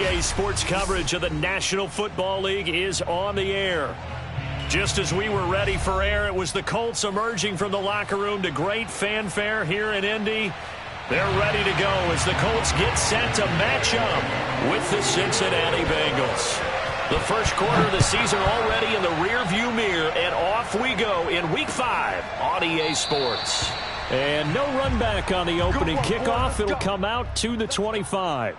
OTA Sports coverage of the National Football League is on the air. Just as we were ready for air, it was the Colts emerging from the locker room to great fanfare here in Indy. They're ready to go as the Colts get set to match up with the Cincinnati Bengals. The first quarter of the season already in the rearview mirror, and off we go in Week 5 on EA Sports. And no run back on the opening kickoff. It'll come out to the 25.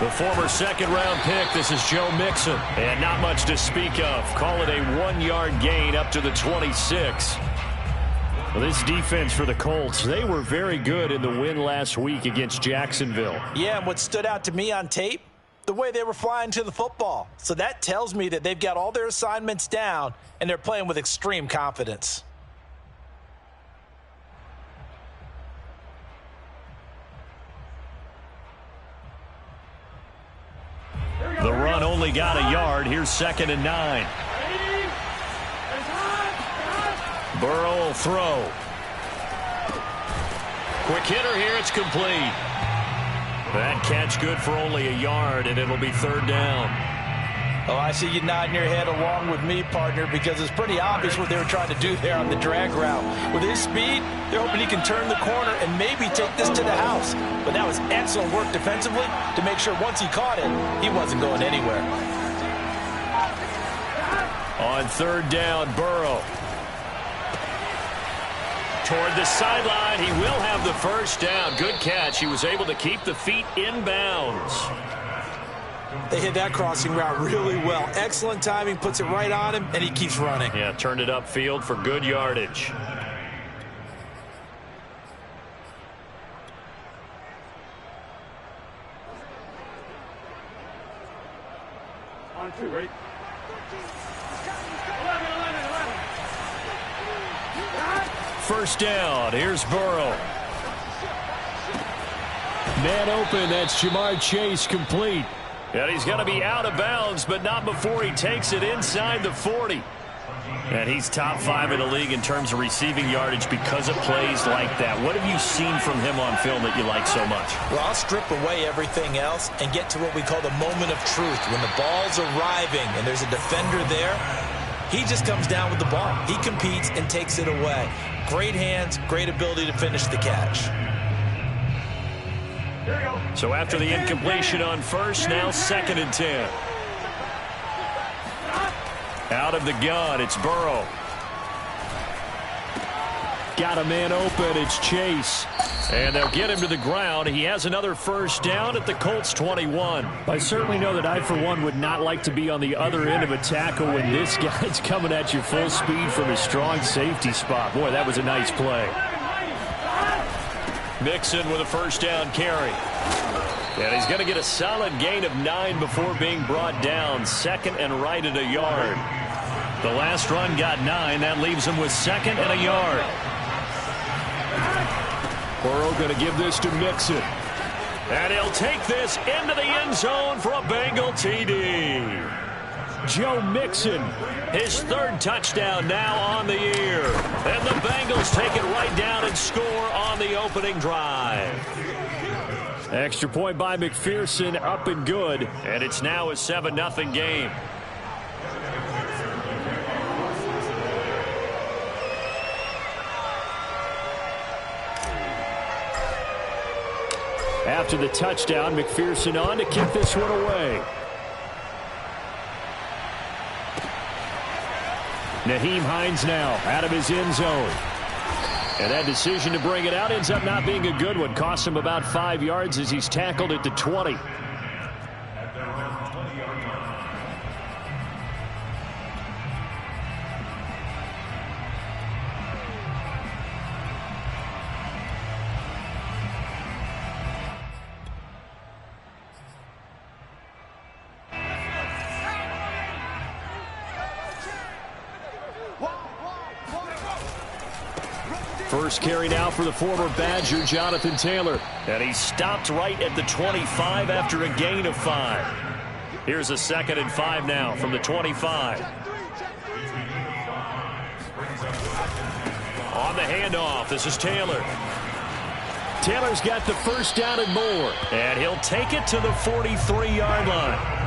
The former second-round pick, this is Joe Mixon. And not much to speak of. Call it a 1-yard gain up to the 26. Well, this defense for the Colts, they were very good in the win last week against Jacksonville. Yeah, and what stood out to me on tape, the way they were flying to the football. So that tells me that they've got all their assignments down, and they're playing with extreme confidence. The run only got a yard. Here's 2nd and 9. Burrow will throw. Quick hitter here. It's complete. That catch good for only a yard, and it'll be 3rd down. Oh, I see you nodding your head along with me, partner, because it's pretty obvious what they were trying to do there on the drag route. With his speed, they're hoping he can turn the corner and maybe take this to the house. But that was excellent work defensively to make sure once he caught it, he wasn't going anywhere. On 3rd down, Burrow. Toward the sideline, he will have the 1st down. Good catch. He was able to keep the feet in bounds. They hit that crossing route really well. Excellent timing, puts it right on him, and he keeps running. Yeah, turned it upfield for good yardage. On 2, ready? First down. Here's Burrow. Man open. That's Jamar Chase, complete. And he's going to be out of bounds, but not before he takes it inside the 40. And he's top 5 in the league in terms of receiving yardage because of plays like that. What have you seen from him on film that you like so much? Well, I'll strip away everything else and get to what we call the moment of truth. When the ball's arriving and there's a defender there, he just comes down with the ball. He competes and takes it away. Great hands, great ability to finish the catch. So after the incompletion on 1st, now 2nd and 10. Out of the gun, it's Burrow. Got a man open, it's Chase. And they'll get him to the ground. He has another 1st down at the Colts 21. I certainly know that I, for one, would not like to be on the other end of a tackle when this guy's coming at you full speed from a strong safety spot. Boy, that was a nice play. Mixon with a 1st down carry. And he's going to get a solid gain of 9 before being brought down. 2nd and right at a yard. The last run got 9. That leaves him with 2nd and a yard. Burrow going to give this to Mixon. And he'll take this into the end zone for a Bengal TD. Joe Mixon. His 3rd touchdown now on the year. And the Bengals take it right down and score on the opening drive. Extra point by McPherson, up and good. And it's now a 7-0 game. After the touchdown, McPherson on to kick this one away. Nyheim Hines now out of his end zone. And that decision to bring it out ends up not being a good one. Costs him about 5 yards as he's tackled at the 20. First carry now for the former Badger, Jonathan Taylor. And he stopped right at the 25 after a gain of 5. Here's a 2nd and 5 now from the 25. On the handoff, this is Taylor. Taylor's got the first down and more. And he'll take it to the 43-yard line.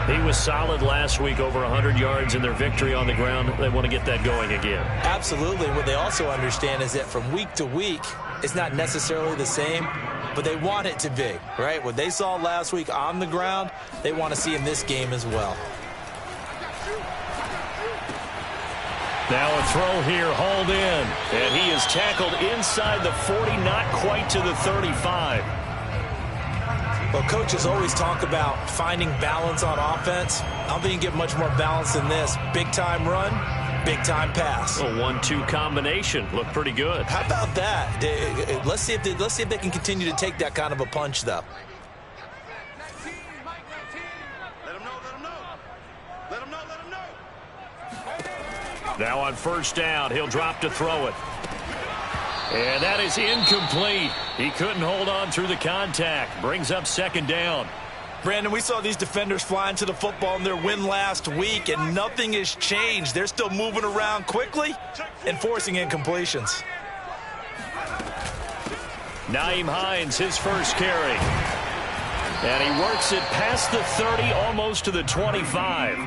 He was solid last week, over 100 yards in their victory on the ground. They want to get that going again. Absolutely. What they also understand is that from week to week, it's not necessarily the same, but they want it to be, right? What they saw last week on the ground, they want to see in this game as well. Now a throw here, hauled in. And he is tackled inside the 40, not quite to the 35. Well, coaches always talk about finding balance on offense. I don't think you get much more balance than this. Big-time run, big-time pass. A 1-2 combination. Looked pretty good. How about that? Let's see if they can continue to take that kind of a punch, though. Now on first down, he'll drop to throw it. And that is incomplete. He couldn't hold on through the contact. Brings up 2nd down. Brandon, we saw these defenders flying to the football in their win last week, and nothing has changed. They're still moving around quickly and forcing incompletions. Nyheim Hines, his first carry. And he works it past the 30, almost to the 25.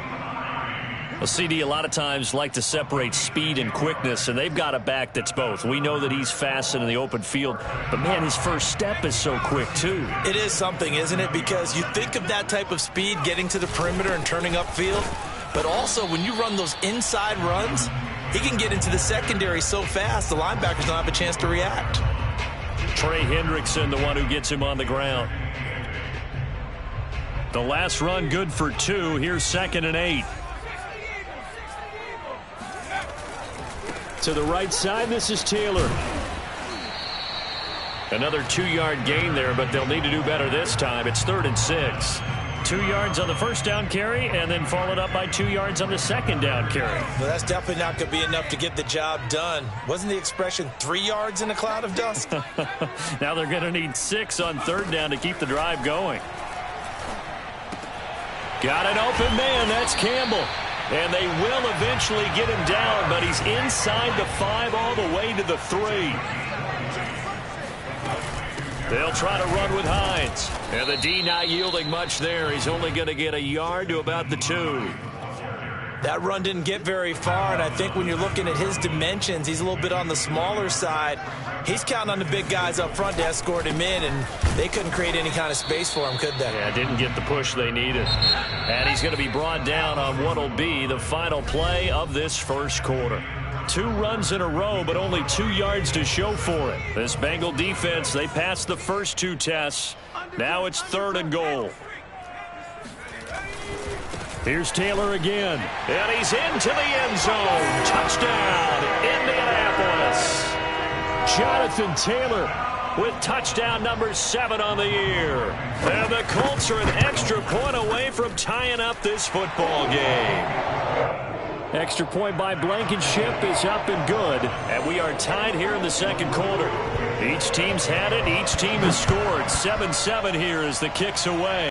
Well, CD, a lot of times like to separate speed and quickness, and they've got a back that's both. We know that he's fast in the open field, but, man, his first step is so quick, too. It is something, isn't it? Because you think of that type of speed getting to the perimeter and turning upfield, but also when you run those inside runs, he can get into the secondary so fast the linebackers don't have a chance to react. Trey Hendrickson, the one who gets him on the ground. The last run good for 2. Here's 2nd and 8. To the right side, this is Taylor. Another 2-yard gain there, but they'll need to do better this time. It's 3rd and 6. 2 yards on the first down carry, and then followed up by 2 yards on the 2nd down carry. Well, that's definitely not going to be enough to get the job done. Wasn't the expression 3 yards in a cloud of dust? Now they're going to need 6 on 3rd down to keep the drive going. Got an open man. That's Campbell. And they will eventually get him down, but he's inside the 5 all the way to the 3. They'll try to run with Hines. And the D not yielding much there. He's only going to get a yard to about the 2. That run didn't get very far, and I think when you're looking at his dimensions, he's a little bit on the smaller side. He's counting on the big guys up front to escort him in, and they couldn't create any kind of space for him, could they? Yeah, didn't get the push they needed. And he's going to be brought down on what will be the final play of this first quarter. 2 runs in a row, but only 2 yards to show for it. This Bengal defense, they passed the first 2 tests. Now it's 3rd and goal. Here's Taylor again. And he's into the end zone. Touchdown, Indianapolis. Jonathan Taylor with touchdown number 7 on the year. And the Colts are an extra point away from tying up this football game. Extra point by Blankenship is up and good. And we are tied here in the second quarter. Each team's had it. Each team has scored. 7-7 here as the kick's away.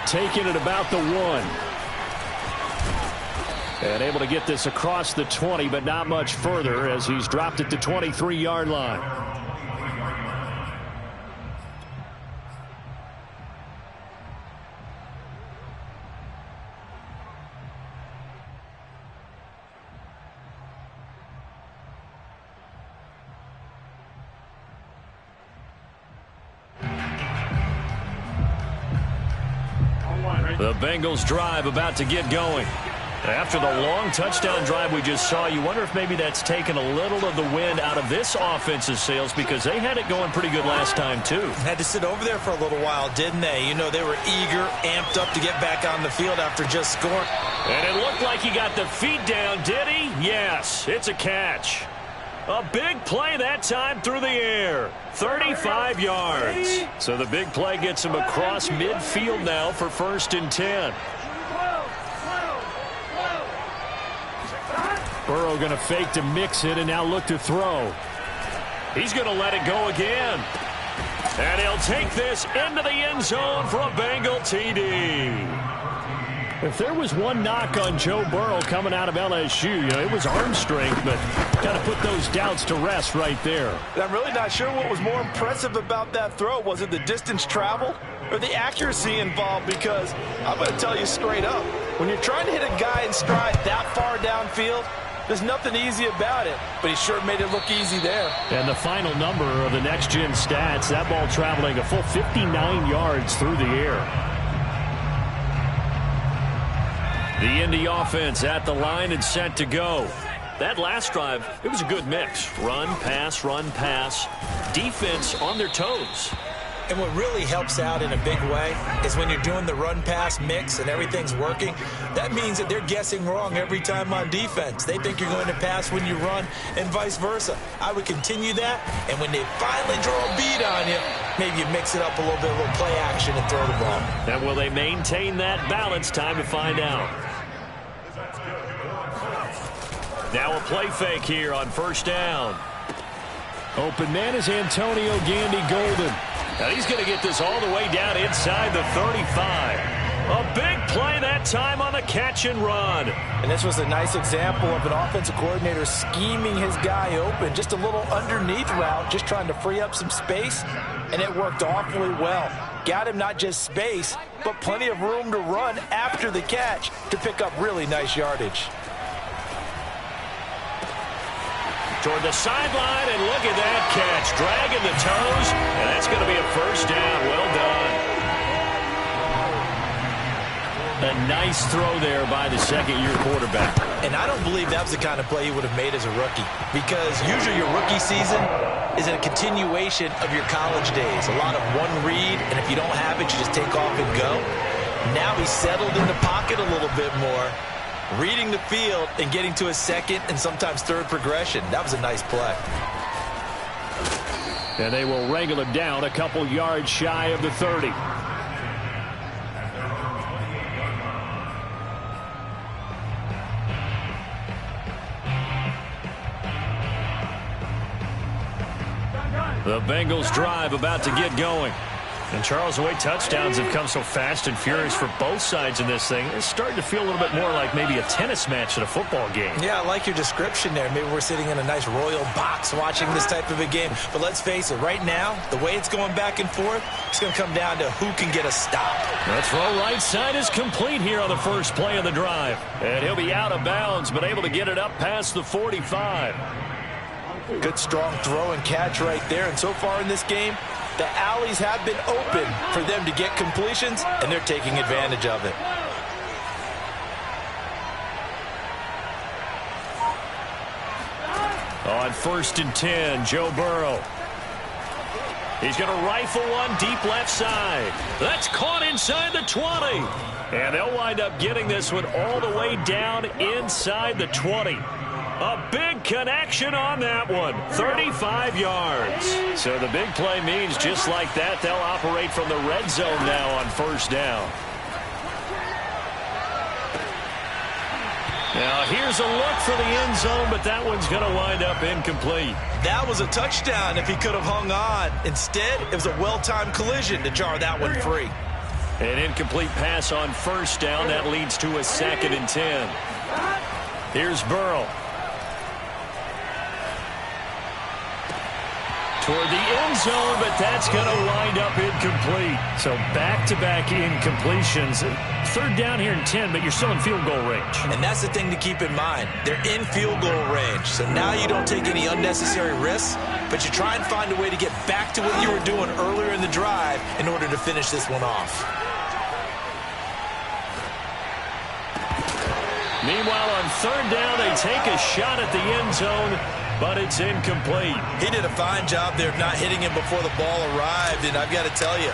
Taking it about the 1. And able to get this across the 20, but not much further as he's dropped at the 23-yard line. The Bengals drive about to get going. After the long touchdown drive we just saw, you wonder if maybe that's taken a little of the wind out of this offensive sails, because they had it going pretty good last time too. Had to sit over there for a little while, didn't they? You know, they were eager, amped up to get back on the field after just scoring. And it looked like he got the feet down, did he? Yes, it's a catch. A big play that time through the air. 35 yards. So the big play gets him across midfield now for 1st and 10. Burrow going to fake to mix it and now look to throw. He's going to let it go again. And he'll take this into the end zone for a Bengal TD. If there was one knock on Joe Burrow coming out of LSU, it was arm strength, but got to put those doubts to rest right there. I'm really not sure what was more impressive about that throw. Was it the distance traveled or the accuracy involved? Because I'm going to tell you straight up, when you're trying to hit a guy in stride that far downfield, there's nothing easy about it, but he sure made it look easy there. And the final number of the next-gen stats, that ball traveling a full 59 yards through the air. The Indy offense at the line and set to go. That last drive, it was a good mix. Run, pass, defense on their toes. And what really helps out in a big way is when you're doing the run-pass mix and everything's working, that means that they're guessing wrong every time on defense. They think you're going to pass when you run and vice versa. I would continue that, and when they finally draw a bead on you, maybe you mix it up a little bit, a little play action and throw the ball. And will they maintain that balance? Time to find out. Now a play fake here on first down. Open man is Antonio Gandy Golden. Now he's going to get this all the way down inside the 35. A big play that time on the catch and run. And this was a nice example of an offensive coordinator scheming his guy open. Just a little underneath route, just trying to free up some space, and it worked awfully well. Got him not just space, but plenty of room to run after the catch to pick up really nice yardage. Toward the sideline, and look at that catch. Dragging the toes, and that's going to be a first down. Well done. A nice throw there by the second-year quarterback. And I don't believe that was the kind of play he would have made as a rookie, because usually your rookie season is a continuation of your college days. A lot of one read, and if you don't have it, you just take off and go. Now he's settled in the pocket a little bit more, reading the field and getting to his second and sometimes third progression. That was a nice play. And they will wrangle him down a couple yards shy of the 30. The Bengals drive about to get going. And, Charles, the way touchdowns have come so fast and furious for both sides in this thing, it's starting to feel a little bit more like maybe a tennis match at a football game. Yeah, I like your description there. Maybe we're sitting in a nice royal box watching this type of a game. But let's face it, right now, the way it's going back and forth, it's going to come down to who can get a stop. The throw right side is complete here on the first play of the drive. And he'll be out of bounds, but able to get it up past the 45. Good, strong throw and catch right there. And so far in this game, the alleys have been open for them to get completions, and they're taking advantage of it. On 1st and 10, Joe Burrow. He's going to rifle one deep left side. That's caught inside the 20. And they'll wind up getting this one all the way down inside the 20. A big connection on that one. 35 yards. So the big play means just like that, they'll operate from the red zone now on first down. Now here's a look for the end zone, but that one's going to wind up incomplete. That was a touchdown if he could have hung on. Instead, it was a well-timed collision to jar that one free. An incomplete pass on first down. That leads to a 2nd and 10. Here's Burrow. Toward the end zone, but that's going to wind up incomplete. So back-to-back incompletions. 3rd down here and 10, but you're still in field goal range. And that's the thing to keep in mind. They're in field goal range. So now you don't take any unnecessary risks, but you try and find a way to get back to what you were doing earlier in the drive in order to finish this one off. Meanwhile, on 3rd down, they take a shot at the end zone, but it's incomplete. He did a fine job there of not hitting him before the ball arrived, and I've got to tell you,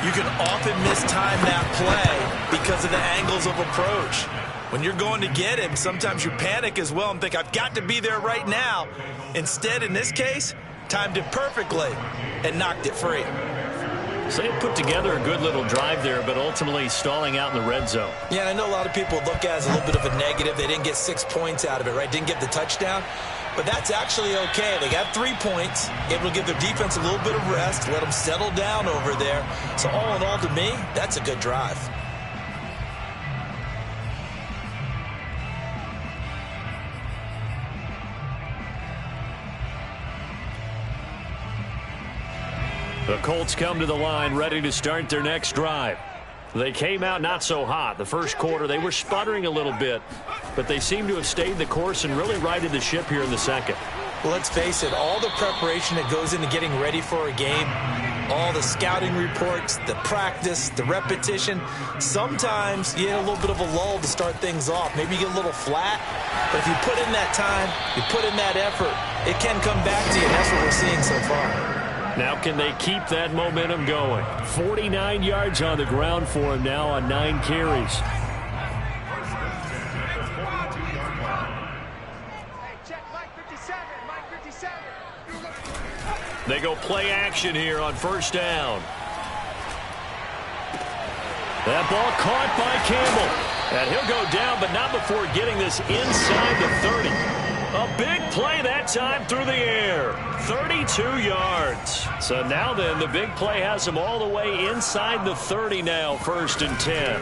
you can often mistime that play because of the angles of approach. When you're going to get him, sometimes you panic as well and think, I've got to be there right now. Instead, in this case, timed it perfectly and knocked it free. So they put together a good little drive there, but ultimately stalling out in the red zone. Yeah, I know a lot of people look at it as a little bit of a negative. They didn't get 6 points out of it, right? Didn't get the touchdown. But that's actually okay. They got 3 points, able to give their defense a little bit of rest, let them settle down over there. So all in all, to me, that's a good drive. The Colts come to the line ready to start their next drive. They came out not so hot. The first quarter, they were sputtering a little bit, but they seem to have stayed the course and really righted the ship here in the second. Well, let's face it, all the preparation that goes into getting ready for a game, all the scouting reports, the practice, the repetition, sometimes you get a little bit of a lull to start things off. Maybe you get a little flat, but if you put in that time, you put in that effort, it can come back to you, and that's what we're seeing so far. Now can they keep that momentum going? 49 yards on the ground for him now on 9 carries. They go play action here on first down. That ball caught by Campbell. And he'll go down, but not before getting this inside the 30. A big play that time through the air. 32 yards. So now then, the big play has him all the way inside the 30 now, 1st and 10.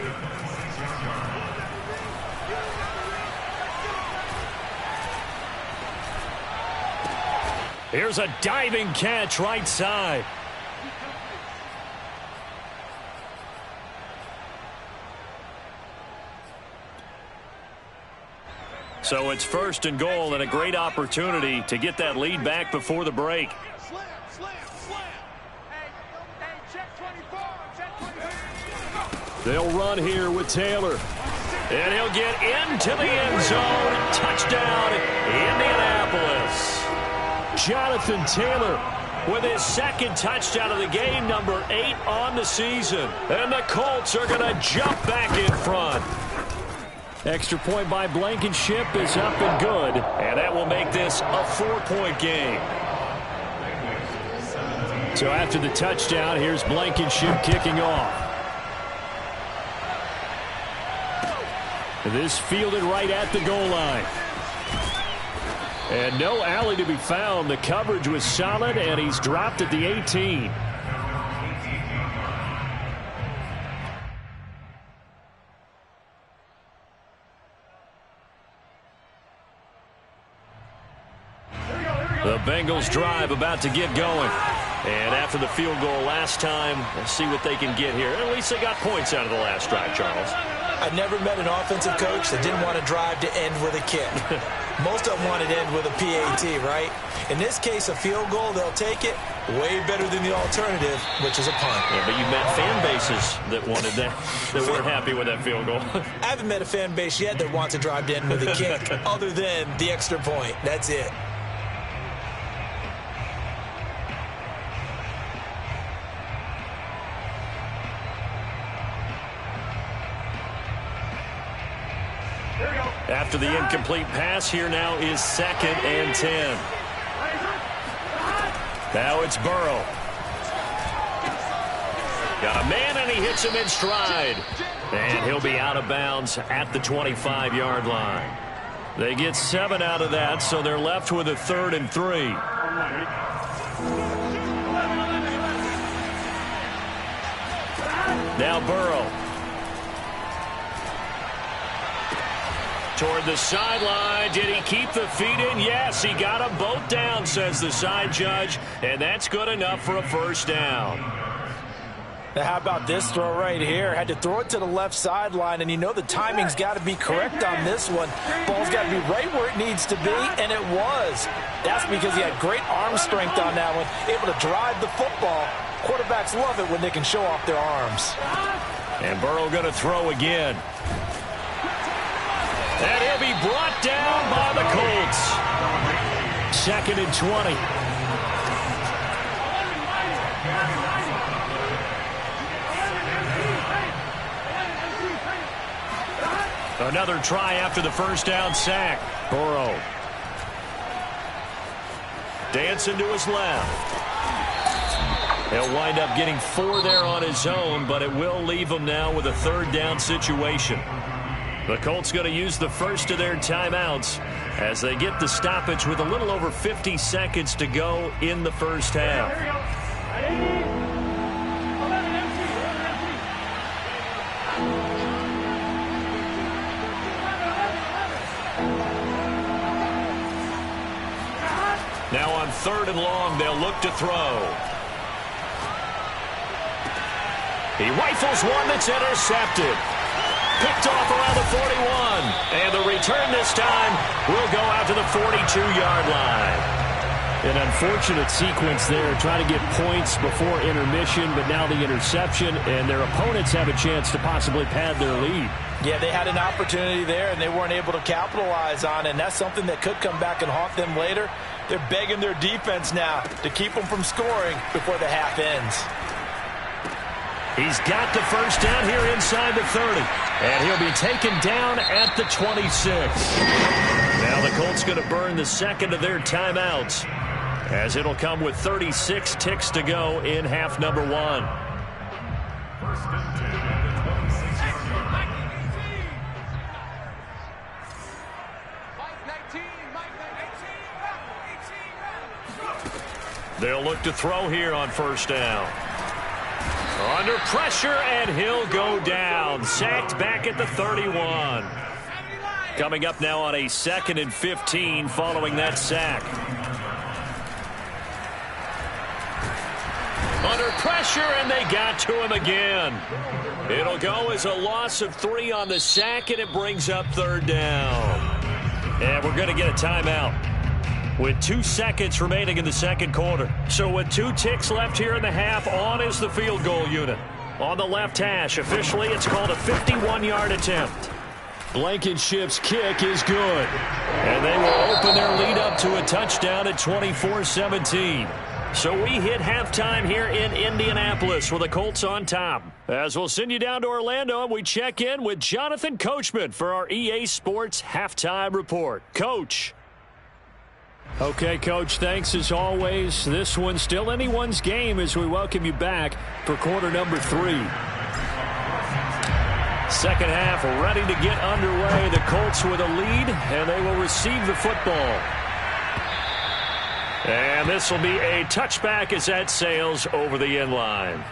Here's a diving catch right side. So it's 1st and goal and a great opportunity to get that lead back before the break. They'll run here with Taylor. And he'll get into the end zone. Touchdown, Indianapolis. Jonathan Taylor with his 2nd touchdown of the game, number 8 on the season. And the Colts are going to jump back in front. Extra point by Blankenship is up and good. And that will make this a 4-point game. So after the touchdown, here's Blankenship kicking off. This fielded right at the goal line. And no alley to be found. The coverage was solid, and he's dropped at the 18. The Bengals drive about to get going. And after the field goal last time, let's see what they can get here. At least they got points out of the last drive, Charles. I never met an offensive coach that didn't want to drive to end with a kick. Most of them wanted to end with a PAT, right? In this case, a field goal, they'll take it. Way better than the alternative, which is a punt. Yeah, but you met fan bases that wanted that, that weren't happy with that field goal. I haven't met a fan base yet that wants to drive to end with a kick, other than the extra point. That's it. After the incomplete pass, here now is 2nd and 10. Now it's Burrow. Got a man, and he hits him in stride. And he'll be out of bounds at the 25-yard line. They get 7 out of that, so they're left with a 3rd and 3. Now Burrow. Toward the sideline. Did he keep the feet in? Yes, he got them both down, says the side judge. And that's good enough for a 1st down. Now, how about this throw right here? Had to throw it to the left sideline, and you know the timing's got to be correct on this one. Ball's got to be right where it needs to be, and it was. That's because he had great arm strength on that one, able to drive the football. Quarterbacks love it when they can show off their arms. And Burrow going to throw again. And he'll be brought down by the Colts. 2nd and 20. Another try after the 1st down sack. Burrow. Dancing to his left. He'll wind up getting 4 there on his own, but it will leave him now with a third down situation. The Colts going to use the first of their timeouts as they get the stoppage with a little over 50 seconds to go in the first half. Now on 3rd and long, they'll look to throw. He rifles one that's intercepted. Picked off around the 41. And the return this time will go out to the 42-yard line. An unfortunate sequence there, trying to get points before intermission, but now the interception, and their opponents have a chance to possibly pad their lead. Yeah, they had an opportunity there, and they weren't able to capitalize on it, and that's something that could come back and haunt them later. They're begging their defense now to keep them from scoring before the half ends. He's got the first down here inside the 30. And he'll be taken down at the 26. Now the Colts going to burn the second of their timeouts, as it'll come with 36 ticks to go in half number 1. They'll look to throw here on first down. Under pressure, and he'll go down. Sacked back at the 31. Coming up now on a 2nd and 15 following that sack. Under pressure, and they got to him again. It'll go as a loss of 3 on the sack, and it brings up 3rd down. And we're going to get a timeout with 2 seconds remaining in the second quarter. So with 2 ticks left here in the half, on is the field goal unit. On the left hash, officially it's called a 51-yard attempt. Blankenship's kick is good. And they will open their lead up to a touchdown at 24-17. So we hit halftime here in Indianapolis with the Colts on top. As we'll send you down to Orlando, and we check in with Jonathan Coachman for our EA Sports Halftime Report. Coach. Okay, Coach, thanks as always. This one's still anyone's game as we welcome you back for quarter number 3. Second half ready to get underway. The Colts with a lead, and they will receive the football. And this will be a touchback as that sails over the end line.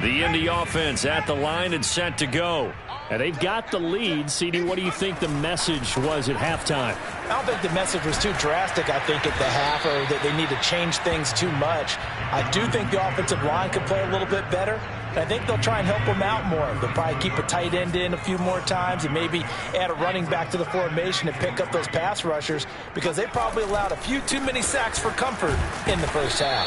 The Indy offense at the line and set to go. And they've got the lead. CD, what do you think the message was at halftime? I don't think the message was too drastic, I think, at the half, or that they need to change things too much. I do think the offensive line could play a little bit better. And I think they'll try and help them out more. They'll probably keep a tight end in a few more times and maybe add a running back to the formation and pick up those pass rushers, because they probably allowed a few too many sacks for comfort in the first half.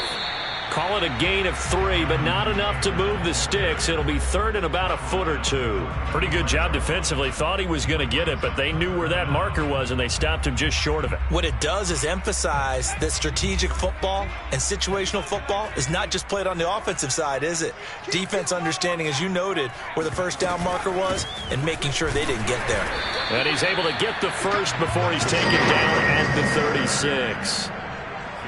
Call it a gain of 3, but not enough to move the sticks. It'll be third and about a foot or 2. Pretty good job defensively. Thought he was going to get it, but they knew where that marker was, and they stopped him just short of it. What it does is emphasize that strategic football and situational football is not just played on the offensive side, is it? Defense understanding, as you noted, where the first down marker was and making sure they didn't get there. And he's able to get the first before he's taken down at the 36.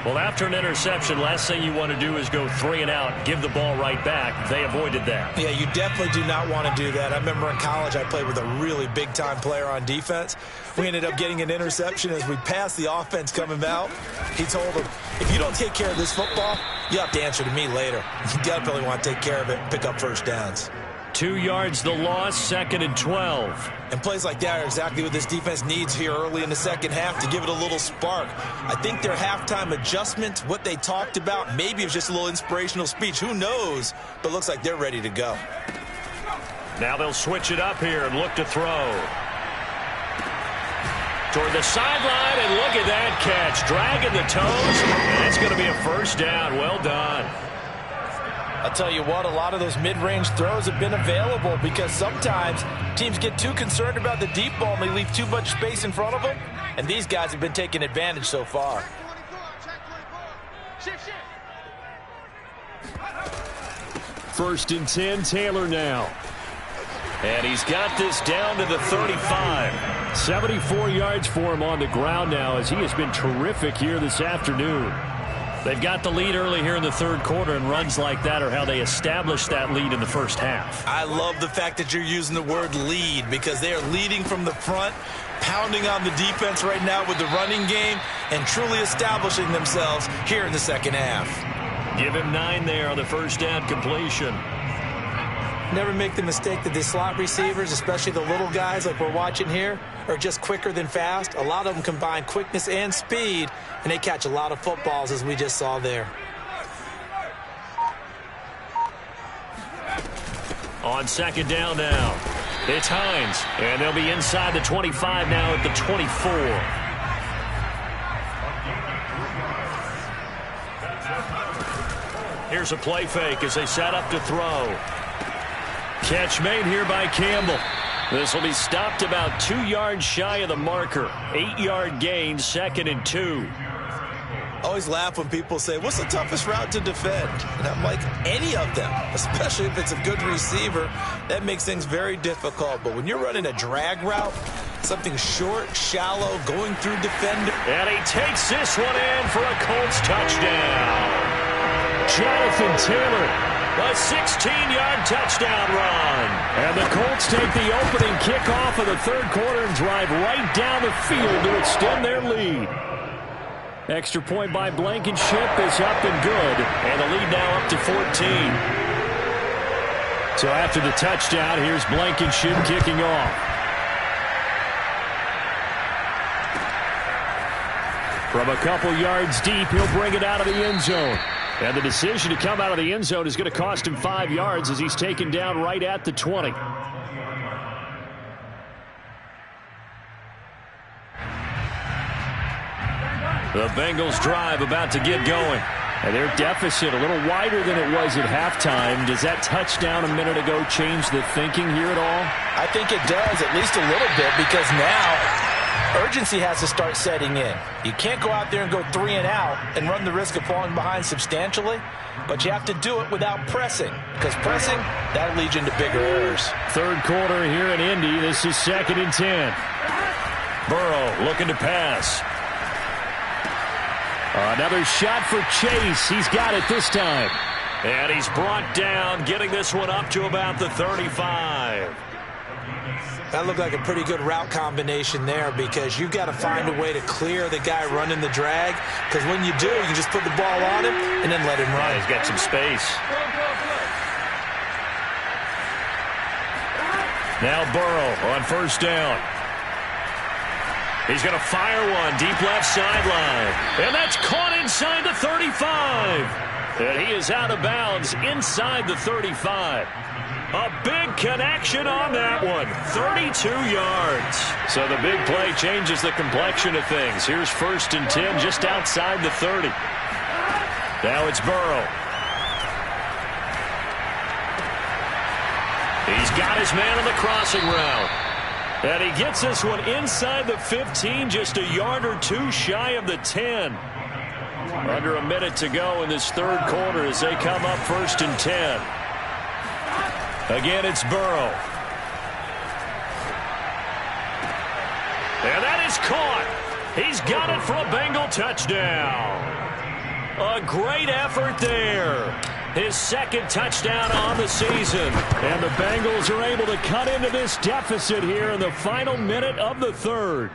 Well, after an interception, last thing you want to do is go 3 and out, give the ball right back. They avoided that. Yeah, you definitely do not want to do that. I remember in college I played with a really big-time player on defense. We ended up getting an interception as we passed the offense coming out. He told him, if you don't take care of this football, you'll have to answer to me later. You definitely want to take care of it and pick up first downs. 2 yards the loss, 2nd and 12. And plays like that are exactly what this defense needs here early in the second half to give it a little spark. I think their halftime adjustment, what they talked about, maybe it was just a little inspirational speech. Who knows? But looks like they're ready to go. Now they'll switch it up here and look to throw. Toward the sideline, and look at that catch. Dragging the toes, and it's going to be a first down. Well done. I'll tell you what, a lot of those mid-range throws have been available because sometimes teams get too concerned about the deep ball and they leave too much space in front of them, and these guys have been taking advantage so far. First and 10, Taylor now. And he's got this down to the 35. 74 yards for him on the ground now as he has been terrific here this afternoon. They've got the lead early here in the third quarter, and runs like that are how they established that lead in the first half. I love the fact that you're using the word lead because they are leading from the front, pounding on the defense right now with the running game, and truly establishing themselves here in the second half. Give him 9 there on the first down completion. Never make the mistake that the slot receivers, especially the little guys like we're watching here, are just quicker than fast. A lot of them combine quickness and speed, and they catch a lot of footballs, as we just saw there. On second down now, it's Hines, and they'll be inside the 25 now at the 24. Here's a play fake as they set up to throw. Catch made here by Campbell. This will be stopped about 2 yards shy of the marker. 8-yard gain, 2nd and 2. I always laugh when people say, what's the toughest route to defend? And I'm like, any of them, especially if it's a good receiver. That makes things very difficult. But when you're running a drag route, something short, shallow, going through defender. And he takes this one in for a Colts touchdown. Jonathan Taylor. A 16-yard touchdown run. And the Colts take the opening kickoff of the third quarter and drive right down the field to extend their lead. Extra point by Blankenship is up and good. And the lead now up to 14. So after the touchdown, here's Blankenship kicking off. From a couple yards deep, he'll bring it out of the end zone. And the decision to come out of the end zone is going to cost him 5 yards as he's taken down right at the 20. The Bengals drive about to get going. And their deficit a little wider than it was at halftime. Does that touchdown a minute ago change the thinking here at all? I think it does, at least a little bit, because now urgency has to start setting in. You can't go out there and go 3 and out and run the risk of falling behind substantially, but you have to do it without pressing, because pressing, that'll lead you into bigger errors. Third quarter here in Indy. This is 2nd and 10. Burrow looking to pass. Another shot for Chase. He's got it this time. And he's brought down, getting this one up to about the 35. That looked like a pretty good route combination there because you've got to find a way to clear the guy running the drag, because when you do, you can just put the ball on him and then let him run. Yeah, he's got some space. Now Burrow on first down. He's going to fire one deep left sideline. And that's caught inside the 35. And he is out of bounds inside the 35. A big connection on that one. 32 yards. So the big play changes the complexion of things. Here's 1st and 10 just outside the 30. Now it's Burrow. He's got his man on the crossing route. And he gets this one inside the 15, just a yard or two shy of the 10. Under a minute to go in this third quarter as they come up 1st and 10. Again, it's Burrow. And that is caught. He's got it for a Bengal touchdown. A great effort there. His 2nd touchdown on the season. And the Bengals are able to cut into this deficit here in the final minute of the third.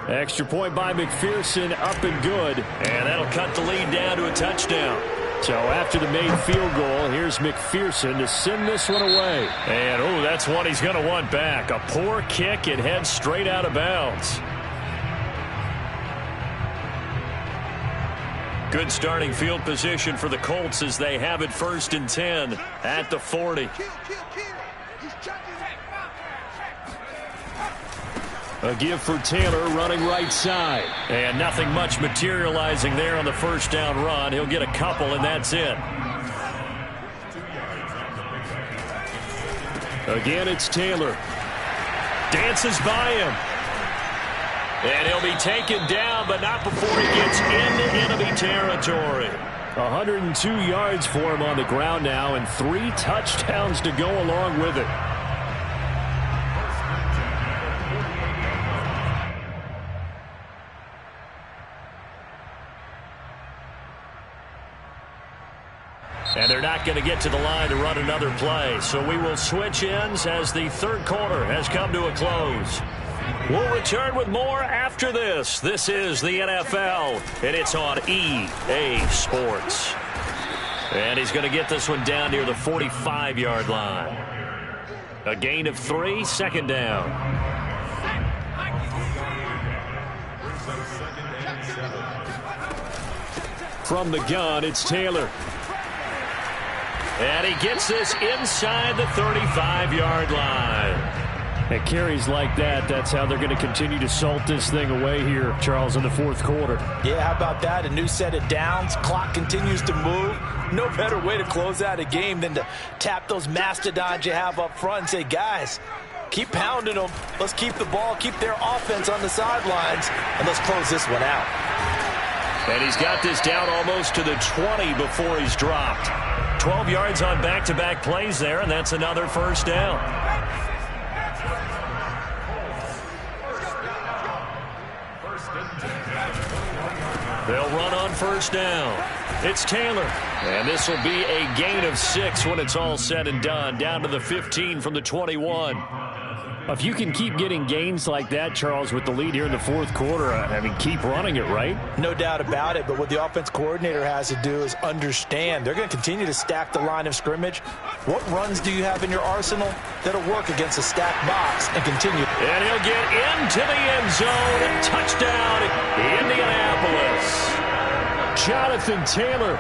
Extra point by McPherson, up and good. And that'll cut the lead down to a touchdown. So after the made field goal, here's McPherson to send this one away. And, oh, that's one he's going to want back. A poor kick and heads straight out of bounds. Good starting field position for the Colts as they have it 1st and 10 at the 40. A give for Taylor running right side. And nothing much materializing there on the first down run. He'll get a couple, and that's it. Again, it's Taylor. Dances by him. And he'll be taken down, but not before he gets into enemy territory. 102 yards for him on the ground now, and 3 touchdowns to go along with it. And they're not going to get to the line to run another play. So we will switch ends as the third quarter has come to a close. We'll return with more after this. This is the NFL, and it's on EA Sports. And he's going to get this one down near the 45-yard line. A gain of 3, second down. From the gun, it's Taylor. And he gets this inside the 35-yard line. At carries like that, that's how they're going to continue to salt this thing away here, Charles, in the fourth quarter. Yeah, how about that? A new set of downs. Clock continues to move. No better way to close out a game than to tap those mastodons you have up front and say, guys, keep pounding them. Let's keep the ball, keep their offense on the sidelines, and let's close this one out. And he's got this down almost to the 20 before he's dropped. 12 yards on back-to-back plays there, and that's another first down. They'll run on first down. It's Taylor. And this will be a gain of 6 when it's all said and done. Down to the 15 from the 21. If you can keep getting gains like that, Charles, with the lead here in the fourth quarter, I mean, keep running it, right? No doubt about it, but what the offense coordinator has to do is understand. They're going to continue to stack the line of scrimmage. What runs do you have in your arsenal that'll work against a stacked box and continue? And he'll get into the end zone. Touchdown, Indianapolis. Jonathan Taylor,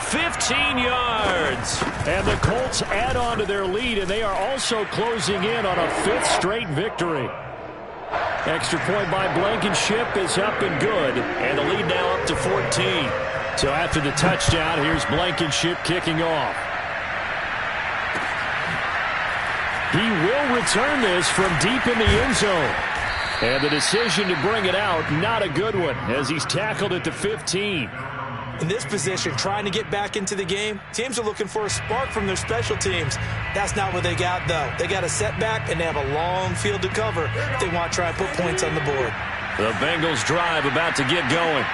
15 yards. And the Colts add on to their lead, and they are also closing in on a 5th straight victory. Extra point by Blankenship is up and good, and the lead now up to 14. So after the touchdown, here's Blankenship kicking off. He will return this from deep in the end zone. And the decision to bring it out, not a good one, as he's tackled at the 15. In this position, trying to get back into the game, teams are looking for a spark from their special teams. That's not what they got, though. They got a setback, and they have a long field to cover if they want to try and put points on the board. The Bengals drive about to get going.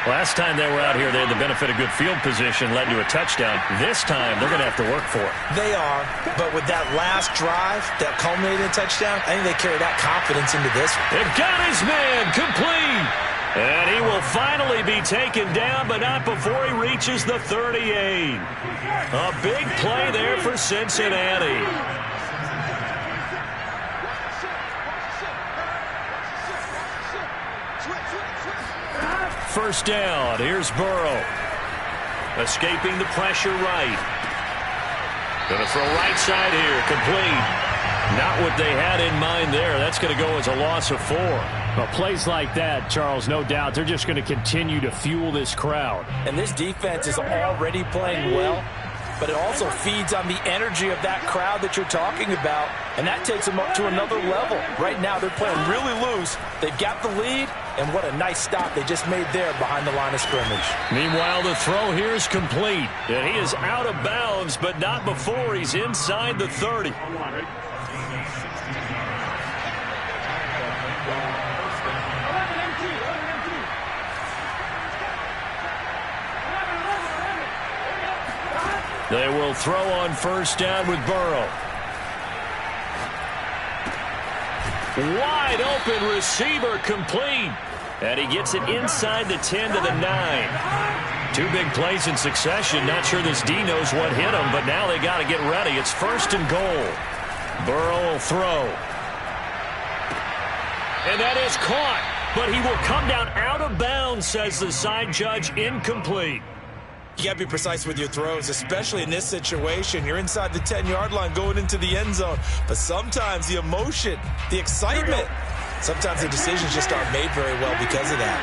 Last time they were out here, they had the benefit of good field position, led to a touchdown. This time, they're going to have to work for it. They are, but with that last drive that culminated in a touchdown, I think they carry that confidence into this one. They've got his man complete. And he will finally be taken down, but not before he reaches the 38. A big play there for Cincinnati. First down. Here's Burrow. Escaping the pressure right. Going to throw right side here. Complete. Not what they had in mind there. That's going to go as a loss of 4. Well, plays like that, Charles, no doubt, they're just going to continue to fuel this crowd. And this defense is already playing well, but it also feeds on the energy of that crowd that you're talking about, and that takes them up to another level. Right now, they're playing really loose. They've got the lead, and what a nice stop they just made there behind the line of scrimmage. Meanwhile, the throw here is complete, and he is out of bounds, but not before he's inside the 30. They will throw on first down with Burrow. Wide open receiver complete. And he gets it inside the 10 to the 9. 2 big plays in succession. Not sure this D knows what hit him, but now they got to get ready. It's first and goal. Burrow will throw. And that is caught. But he will come down out of bounds, says the side judge. Incomplete. You got to be precise with your throws, especially in this situation. You're inside the 10-yard line going into the end zone. But sometimes the emotion, the excitement, sometimes the decisions just aren't made very well because of that.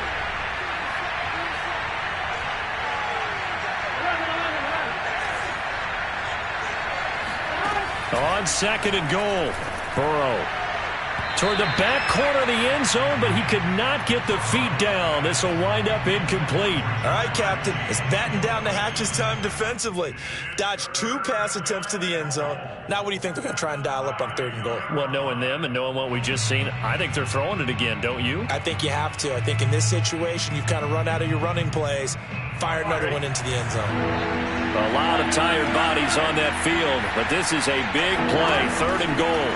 On second and goal, Burrow. Toward the back corner of the end zone, but he could not get the feet down. This will wind up incomplete. All right, Captain. It's batten down the hatches time defensively. Dodged 2 pass attempts to the end zone. Now what do you think they're going to try and dial up on 3rd and goal? Well, knowing them and knowing what we just seen, I think they're throwing it again, don't you? I think you have to. I think in this situation, you've kind of run out of your running plays. Fire another one into the end zone. A lot of tired bodies on that field, but this is a big play. 3rd and goal.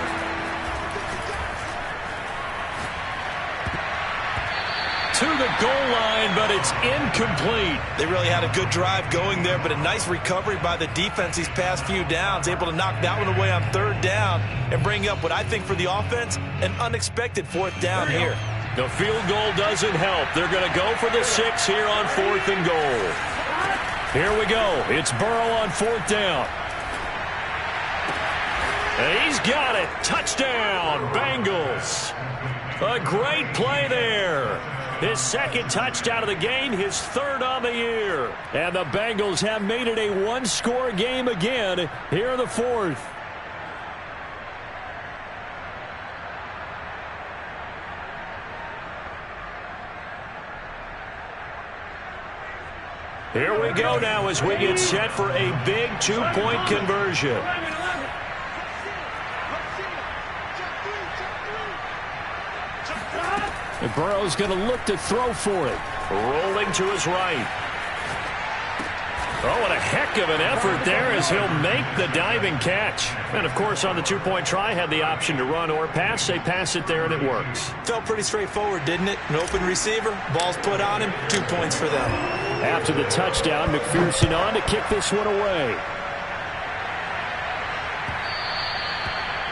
To the goal line, but it's incomplete. They really had a good drive going there, but a nice recovery by the defense these past few downs, able to knock that one away on 3rd down and bring up what I think for the offense, an unexpected 4th down here. The field goal doesn't help. They're going to go for the 6 here on 4th and goal. Here we go. It's Burrow on 4th down. And he's got it. Touchdown, Bengals. A great play there. His 2nd touchdown of the game, his 3rd on the year. And the Bengals have made it a 1-score game again here in the 4th. Here we go now as we get set for a big 2-point conversion. And Burrow's going to look to throw for it. Rolling to his right. Oh, what a heck of an effort there as he'll make the diving catch. And, of course, on the 2-point try, had the option to run or pass. They pass it there, and it works. Felt pretty straightforward, didn't it? An open receiver, ball's put on him, 2 points for them. After the touchdown, McPherson on to kick this one away.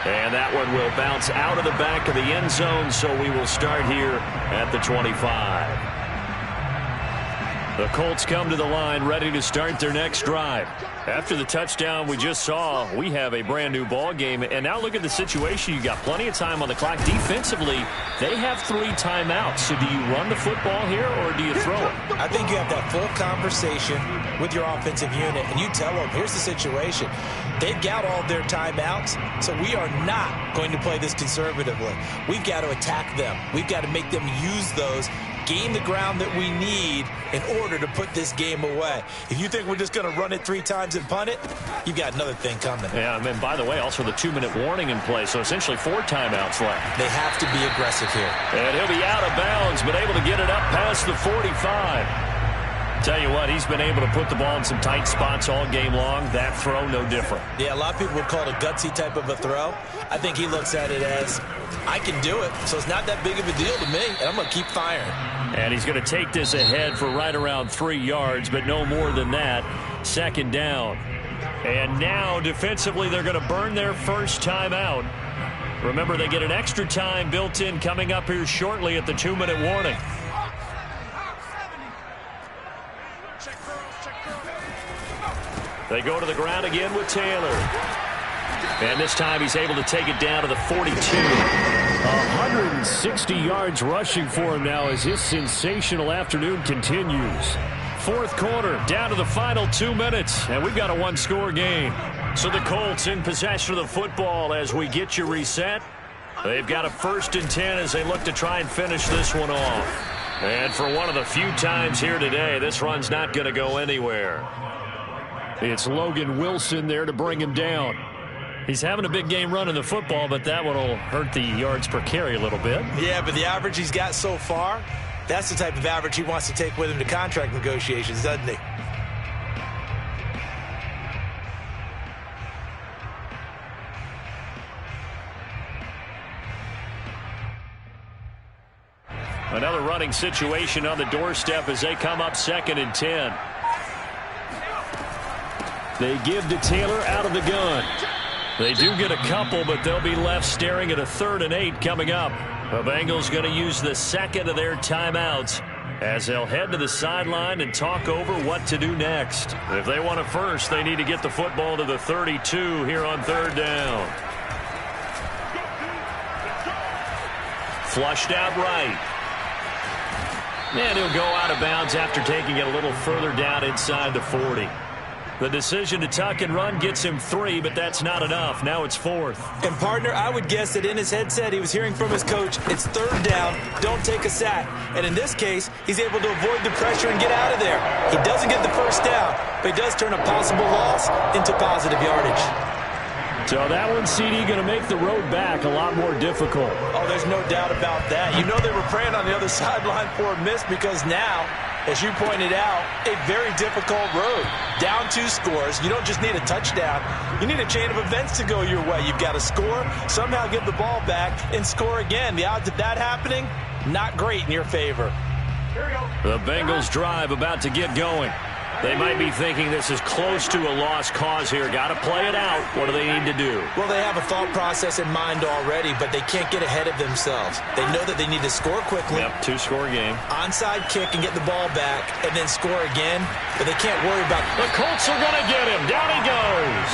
And that one will bounce out of the back of the end zone, so we will start here at the 25. The Colts come to the line ready to start their next drive. After the touchdown we just saw, we have a brand new ball game. And now look at the situation. You got plenty of time on the clock. Defensively, they have 3 timeouts. So do you run the football here or do you throw it? I think you have that full conversation with your offensive unit, and you tell them, here's the situation. They've got all their timeouts, so we are not going to play this conservatively. We've got to attack them. We've got to make them use those, gain the ground that we need in order to put this game away. If you think we're just going to run it 3 times and punt it, you've got another thing coming. Yeah, and then, by the way, also the 2-minute warning in play, so essentially 4 timeouts left. They have to be aggressive here. And he'll be out of bounds, but able to get it up past the 45. Tell you what, he's been able to put the ball in some tight spots all game long. That throw, no different. Yeah, a lot of people would call it a gutsy type of a throw. I think he looks at it as, I can do it, so it's not that big of a deal to me, and I'm going to keep firing. And he's going to take this ahead for right around 3 yards, but no more than that. 2nd down. And now, defensively, they're going to burn their first time out. Remember, they get an extra time built in coming up here shortly at the 2-minute warning. They go to the ground again with Taylor. And this time he's able to take it down to the 42. 160 yards rushing for him now as his sensational afternoon continues. 4th quarter, down to the final 2 minutes, and we've got a 1-score game. So the Colts in possession of the football as we get you reset. They've got a 1st and 10 as they look to try and finish this one off. And for one of the few times here today, this run's not going to go anywhere. It's Logan Wilson there to bring him down. He's having a big game running the football, but that one will hurt the yards per carry a little bit. Yeah, but the average he's got so far, that's the type of average he wants to take with him to contract negotiations, doesn't he? Another running situation on the doorstep as they come up 2nd and 10. They give to Taylor out of the gun. They do get a couple, but they'll be left staring at a 3rd and 8 coming up. The Bengals going to use the 2nd of their timeouts as they'll head to the sideline and talk over what to do next. If they want it first, they need to get the football to the 32 here on 3rd down. Flushed out right. And he'll go out of bounds after taking it a little further down inside the 40. The decision to tuck and run gets him 3, but that's not enough. Now it's 4th. And, partner, I would guess that in his headset he was hearing from his coach, it's 3rd down, don't take a sack. And in this case, he's able to avoid the pressure and get out of there. He doesn't get the 1st down, but he does turn a possible loss into positive yardage. So that one, CD, going to make the road back a lot more difficult. Oh, there's no doubt about that. You know they were praying on the other sideline for a miss because now, as you pointed out, a very difficult road. Down 2 scores. You don't just need a touchdown. You need a chain of events to go your way. You've got to score, somehow get the ball back, and score again. The odds of that happening, not great in your favor. The Bengals drive about to get going. They might be thinking this is close to a lost cause here. Got to play it out. What do they need to do? Well, they have a thought process in mind already, but they can't get ahead of themselves. They know that they need to score quickly. Yep, 2-score game. Onside kick and get the ball back, and then score again. But they can't worry about it. The Colts are going to get him. Down he goes.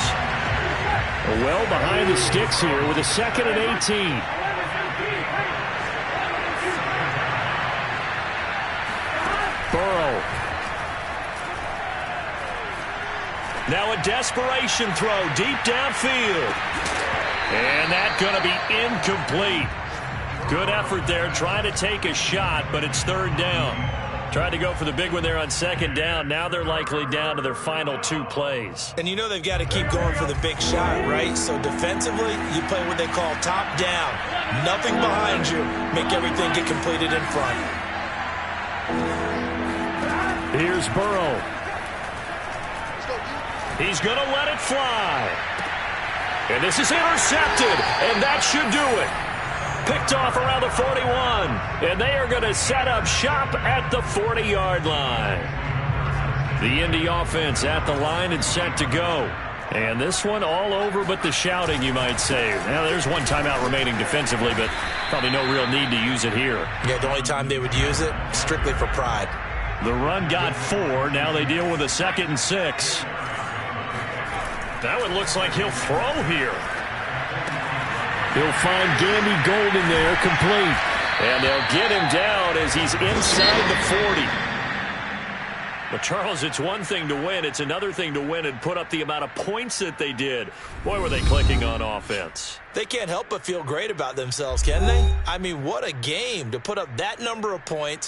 Well behind the sticks here with a 2nd and 18. Burrow. Now a desperation throw deep downfield. And that's going to be incomplete. Good effort there, trying to take a shot, but it's 3rd down. Tried to go for the big one there on 2nd down. Now they're likely down to their final 2 plays. And you know they've got to keep going for the big shot, right? So defensively, you play what they call top down. Nothing behind you. Make everything get completed in front. Here's Burrow. He's going to let it fly. And this is intercepted, and that should do it. Picked off around the 41, and they are going to set up shop at the 40-yard line. The Indy offense at the line and set to go. And this one all over but the shouting, you might say. Now, there's one timeout remaining defensively, but probably no real need to use it here. Yeah, the only time they would use it, strictly for pride. The run got 4. Now they deal with a 2nd and 6. That one looks like he'll throw here. He'll find Gandy Golden there, complete. And they'll get him down as he's inside the 40. But, Charles, it's one thing to win. It's another thing to win and put up the amount of points that they did. Boy, were they clicking on offense. They can't help but feel great about themselves, can they? I mean, what a game to put up that number of points